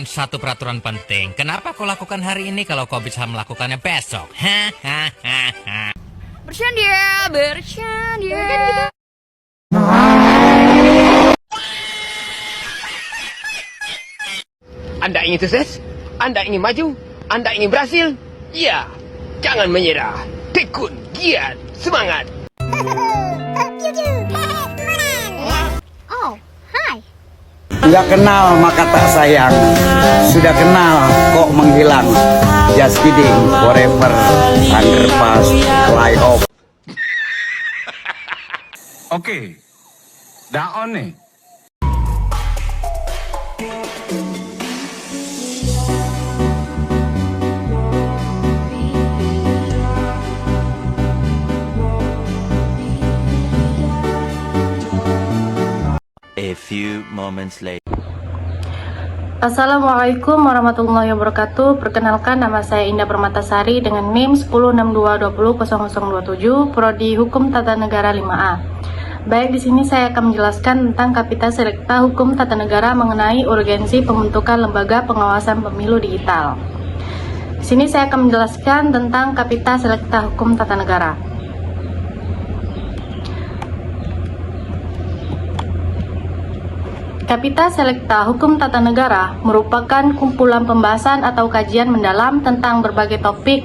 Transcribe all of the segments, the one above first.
melakukan satu peraturan penting. Kenapa kau lakukan hari ini kalau kau bisa melakukannya besok? Bercanda, bercanda. Anda ingin sukses? Anda ingin maju? Anda ingin berhasil? Ya, jangan menyerah. Tekun, giat, semangat. Oh, hai. Sudah kenal maka tak sayang, sudah kenal kok menghilang. Just kidding, forever, underpass, fly off. Oke, dah on nih. A few moments later. Assalamualaikum warahmatullahi wabarakatuh. Perkenalkan, nama saya Indah Permatasari dengan NIM 1062200027, Prodi Hukum Tata Negara 5A. Baik, di sini saya akan menjelaskan tentang Kapita Selekta Hukum Tata Negara mengenai urgensi pembentukan lembaga pengawasan pemilu digital. Di sini saya akan menjelaskan tentang Kapita Selekta Hukum Tata Negara. Kapita Selekta Hukum Tata Negara merupakan kumpulan pembahasan atau kajian mendalam tentang berbagai topik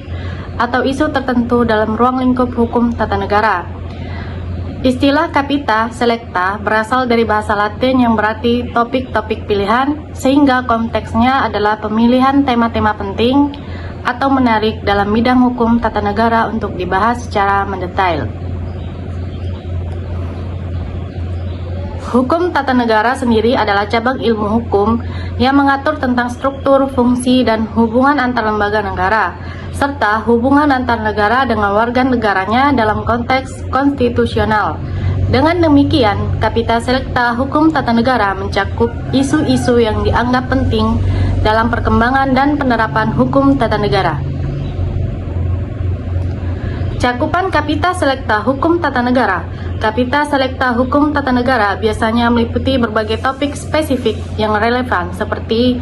atau isu tertentu dalam ruang lingkup hukum tata negara. Istilah Kapita Selekta berasal dari bahasa Latin yang berarti topik-topik pilihan, sehingga konteksnya adalah pemilihan tema-tema penting atau menarik dalam bidang hukum tata negara untuk dibahas secara mendetail. Hukum tata negara sendiri adalah cabang ilmu hukum yang mengatur tentang struktur, fungsi, dan hubungan antar lembaga negara, serta hubungan antar negara dengan warga negaranya dalam konteks konstitusional. Dengan demikian, Kapita Selekta Hukum Tata Negara mencakup isu-isu yang dianggap penting dalam perkembangan dan penerapan hukum tata negara. Cakupan Kapita Selekta Hukum Tata Negara. Kapita Selekta Hukum Tata Negara biasanya meliputi berbagai topik spesifik yang relevan seperti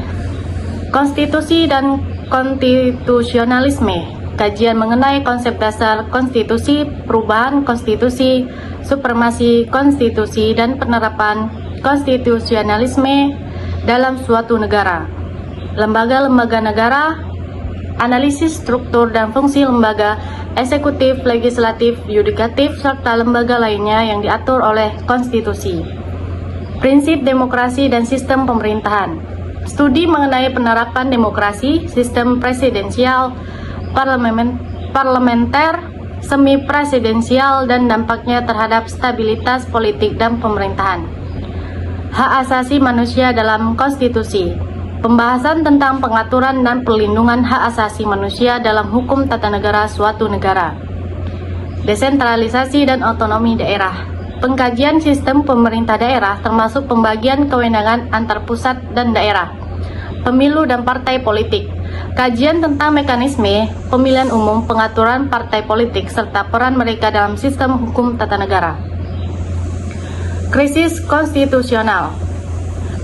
konstitusi dan konstitusionalisme, kajian mengenai konsep dasar konstitusi, perubahan konstitusi, supremasi konstitusi, dan penerapan konstitusionalisme dalam suatu negara, lembaga-lembaga negara, analisis struktur dan fungsi lembaga eksekutif, legislatif, yudikatif, serta lembaga lainnya yang diatur oleh konstitusi. Prinsip demokrasi dan sistem pemerintahan. Studi mengenai penerapan demokrasi, sistem presidensial, parlementer, semi-presidensial, dan dampaknya terhadap stabilitas politik dan pemerintahan. Hak asasi manusia dalam konstitusi. Pembahasan tentang pengaturan dan perlindungan hak asasi manusia dalam hukum tata negara suatu negara. Desentralisasi dan otonomi daerah. Pengkajian sistem pemerintah daerah termasuk pembagian kewenangan antar pusat dan daerah. Pemilu dan partai politik. Kajian tentang mekanisme pemilihan umum, pengaturan partai politik, serta peran mereka dalam sistem hukum tata negara. Krisis konstitusional.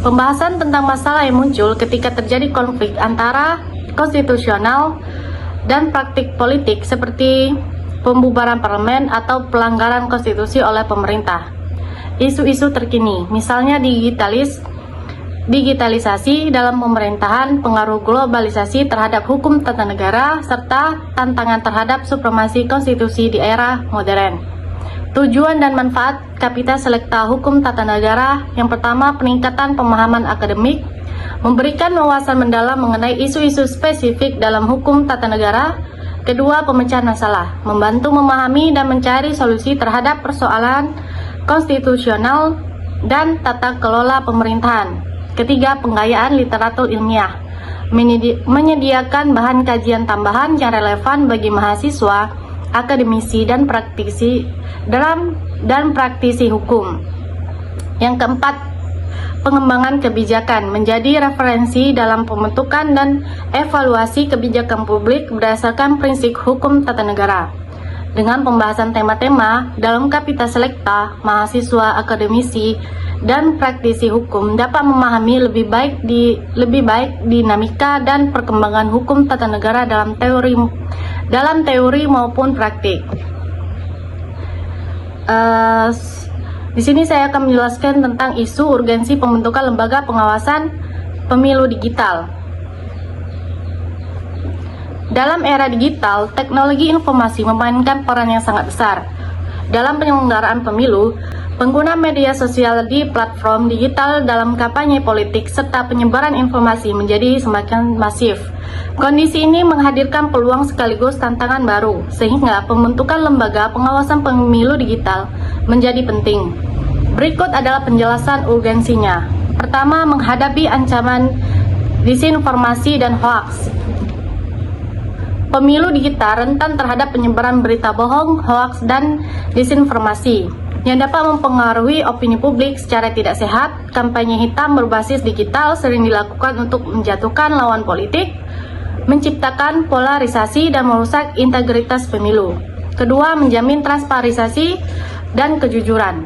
Pembahasan tentang masalah yang muncul ketika terjadi konflik antara konstitusional dan praktik politik seperti pembubaran parlemen atau pelanggaran konstitusi oleh pemerintah. Isu-isu terkini, misalnya digitalisasi dalam pemerintahan, pengaruh globalisasi terhadap hukum tata negara, serta tantangan terhadap supremasi konstitusi di era modern. Tujuan dan manfaat Kapita Selekta Hukum Tata Negara. Yang pertama, peningkatan pemahaman akademik, memberikan wawasan mendalam mengenai isu-isu spesifik dalam hukum tata negara. Kedua, pemecahan masalah, membantu memahami dan mencari solusi terhadap persoalan konstitusional dan tata kelola pemerintahan. Ketiga, penggayaan literatur ilmiah, menyediakan bahan kajian tambahan yang relevan bagi mahasiswa, akademisi, dan praktisi hukum. Yang keempat, pengembangan kebijakan, menjadi referensi dalam pembentukan dan evaluasi kebijakan publik berdasarkan prinsip hukum tata negara. Dengan pembahasan tema-tema dalam Kapita Selekta, mahasiswa, akademisi, dan praktisi hukum dapat memahami lebih baik dinamika dan perkembangan hukum tata negara dalam teori maupun praktik. Di sini saya akan menjelaskan tentang isu urgensi pembentukan lembaga pengawasan pemilu digital. Dalam era digital, teknologi informasi memainkan peran yang sangat besar dalam penyelenggaraan pemilu. Pengguna media sosial di platform digital dalam kampanye politik serta penyebaran informasi menjadi semakin masif. Kondisi ini menghadirkan peluang sekaligus tantangan baru, sehingga pembentukan lembaga pengawasan pemilu digital menjadi penting. Berikut adalah penjelasan urgensinya. Pertama, menghadapi ancaman disinformasi dan hoaks. Pemilu digital rentan terhadap penyebaran berita bohong, hoaks, dan disinformasi yang dapat mempengaruhi opini publik secara tidak sehat. Kampanye hitam berbasis digital sering dilakukan untuk menjatuhkan lawan politik, menciptakan polarisasi, dan merusak integritas pemilu. Kedua, menjamin transparansi dan kejujuran.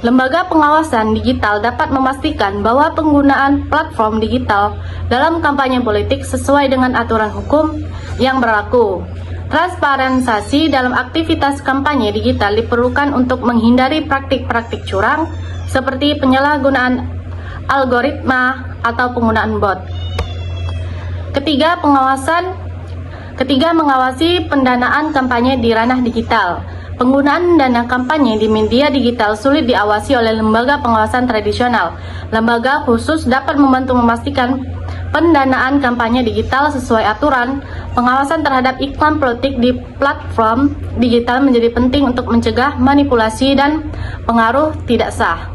Lembaga pengawasan digital dapat memastikan bahwa penggunaan platform digital dalam kampanye politik sesuai dengan aturan hukum yang berlaku. Transparansi dalam aktivitas kampanye digital diperlukan untuk menghindari praktik-praktik curang seperti penyalahgunaan algoritma atau penggunaan bot. Ketiga, mengawasi pendanaan kampanye di ranah digital. Penggunaan dana kampanye di media digital sulit diawasi oleh lembaga pengawasan tradisional. Lembaga khusus dapat membantu memastikan pendanaan kampanye digital sesuai aturan. Pengawasan terhadap iklan politik di platform digital menjadi penting untuk mencegah manipulasi dan pengaruh tidak sah.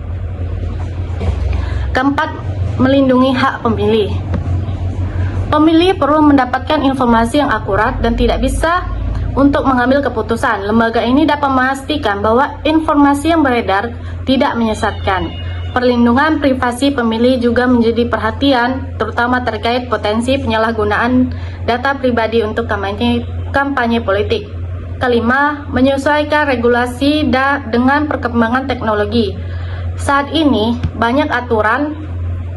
Keempat, melindungi hak pemilih. Pemilih perlu mendapatkan informasi yang akurat dan tidak bisa untuk mengambil keputusan. Lembaga ini dapat memastikan bahwa informasi yang beredar tidak menyesatkan. Perlindungan privasi pemilih juga menjadi perhatian, terutama terkait potensi penyalahgunaan data pribadi untuk kampanye politik. Kelima, menyesuaikan regulasi dengan perkembangan teknologi. Saat ini, banyak aturan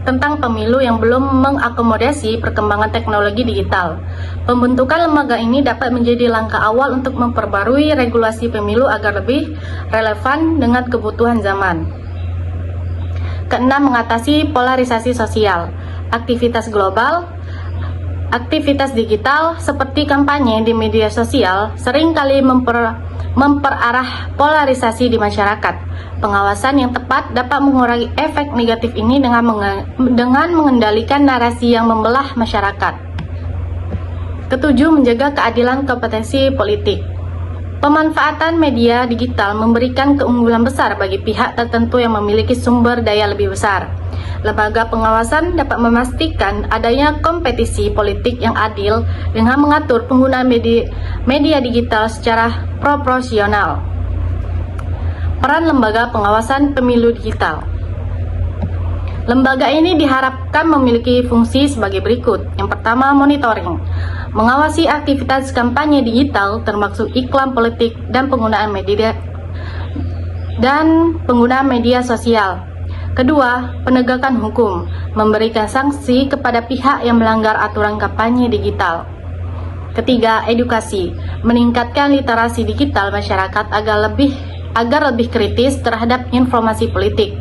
tentang pemilu yang belum mengakomodasi perkembangan teknologi digital. Pembentukan lembaga ini dapat menjadi langkah awal untuk memperbarui regulasi pemilu agar lebih relevan dengan kebutuhan zaman. Keenam, mengatasi polarisasi sosial. Aktivitas digital seperti kampanye di media sosial seringkali memperarah polarisasi di masyarakat. Pengawasan yang tepat dapat mengurangi efek negatif ini dengan mengendalikan narasi yang membelah masyarakat. Ketujuh, menjaga keadilan kompetensi politik. Pemanfaatan media digital memberikan keunggulan besar bagi pihak tertentu yang memiliki sumber daya lebih besar. Lembaga pengawasan dapat memastikan adanya kompetisi politik yang adil dengan mengatur penggunaan media digital secara proporsional. Peran lembaga pengawasan pemilu digital. Lembaga ini diharapkan memiliki fungsi sebagai berikut. Yang pertama, monitoring. Mengawasi aktivitas kampanye digital termasuk iklan politik dan penggunaan media sosial. Kedua, penegakan hukum. Memberikan sanksi kepada pihak yang melanggar aturan kampanye digital. Ketiga, edukasi. Meningkatkan literasi digital masyarakat agar lebih kritis terhadap informasi politik.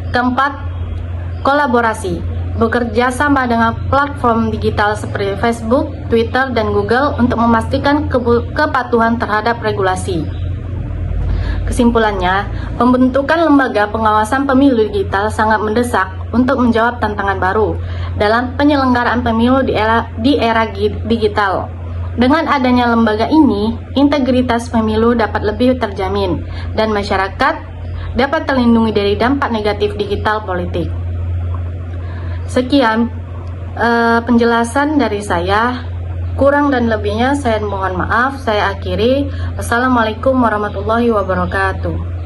Keempat, kolaborasi. Bekerja sama dengan platform digital seperti Facebook, Twitter, dan Google untuk memastikan kepatuhan terhadap regulasi. Kesimpulannya, pembentukan lembaga pengawasan pemilu digital sangat mendesak untuk menjawab tantangan baru dalam penyelenggaraan pemilu di era digital. Dengan adanya lembaga ini, integritas pemilu dapat lebih terjamin dan masyarakat dapat terlindungi dari dampak negatif digital politik. Sekian penjelasan dari saya. Kurang dan lebihnya saya mohon maaf. Saya akhiri. Wassalamualaikum warahmatullahi wabarakatuh.